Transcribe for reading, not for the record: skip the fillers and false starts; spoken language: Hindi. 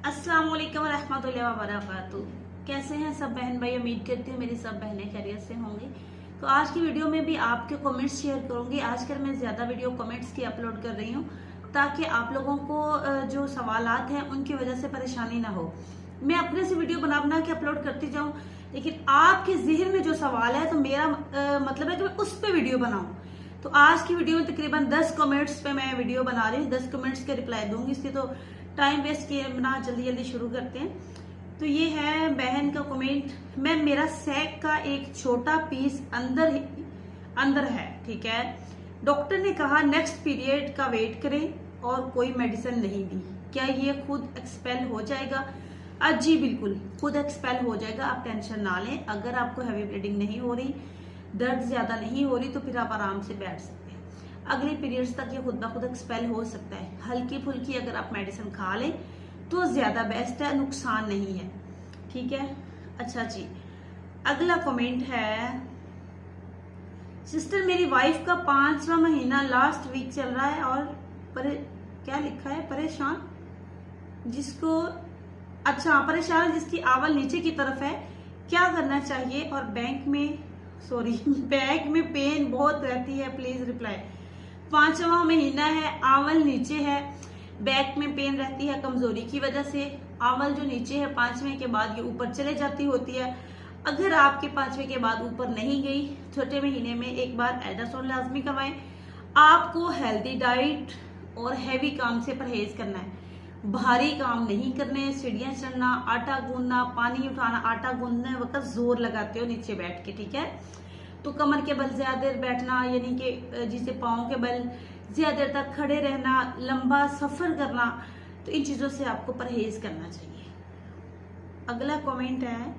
अस्सलाम वालेकुम रहमतुल्लाहि व बरकातुहू। कैसे हैं सब बहन भाई? उम्मीद करती हूँ मेरी सब बहनें खैरियत से होंगी। तो आज की वीडियो में भी आपके कमेंट्स शेयर करूंगी। आजकल मैं ज़्यादा वीडियो कमेंट्स की अपलोड कर रही हूँ ताकि आप लोगों को जो सवालात हैं उनकी वजह से परेशानी ना हो। मैं अपने से वीडियो बना के अपलोड करती जाऊँ, लेकिन आपके जहन में जो सवाल है तो मेरा मतलब है कि मैं उस पर वीडियो बनाऊँ। तो आज की वीडियो में तकरीबन 10 कमेंट्स पे मैं वीडियो बना रही हूँ। 10 कमेंट्स के रिप्लाई दूंगी, इसलिए तो टाइम वेस्ट किए बिना जल्दी जल्दी शुरू करते हैं। तो ये है बहन का कमेंट। मैं मेरा सैक का एक छोटा पीस अंदर है, ठीक है। डॉक्टर ने कहा नेक्स्ट पीरियड का वेट करें और कोई मेडिसिन नहीं दी। क्या ये खुद एक्सपेल हो जाएगा? जी बिल्कुल, खुद एक्सपेल हो जाएगा, आप टेंशन ना लें। अगर आपको हैवी ब्लीडिंग नहीं हो रही, दर्द ज्यादा नहीं हो रही, तो फिर आप आराम से बैठ सकते हैं। अगले पीरियड्स तक ये खुद ब खुद एक्सपेल हो सकता है। हल्की फुल्की अगर आप मेडिसिन खा लें तो ज्यादा बेस्ट है, नुकसान नहीं है, ठीक है। अच्छा जी, अगला कमेंट है, सिस्टर मेरी वाइफ का 5वां महीना लास्ट वीक चल रहा है और क्या लिखा है, परेशान जिसको परेशान जिसकी आवल नीचे की तरफ है, क्या करना चाहिए? और बैक में पेन बहुत रहती है, प्लीज रिप्लाई। 5वां महीना है, आवल नीचे है, बैक में पेन रहती है कमजोरी की वजह से। आवल जो नीचे है 5वें के बाद ये ऊपर चले जाती होती है। अगर आपके 5वें के बाद ऊपर नहीं गई, छोटे महीने में एक बार अल्ट्रासाउंड लाजमी करवाएं। आपको हेल्दी डाइट और हैवी काम से परहेज करना है। भारी काम नहीं करने, सीढ़ियां चढ़ना, आटा गूंदना, पानी उठाना, आटा गूंदने वक्त जोर लगाते हो नीचे बैठ के, ठीक है। तो कमर के बल ज्यादा देर बैठना, यानी कि जिसे पाँव के बल ज्यादा देर तक खड़े रहना, लंबा सफर करना, तो इन चीजों से आपको परहेज करना चाहिए। अगला कमेंट है,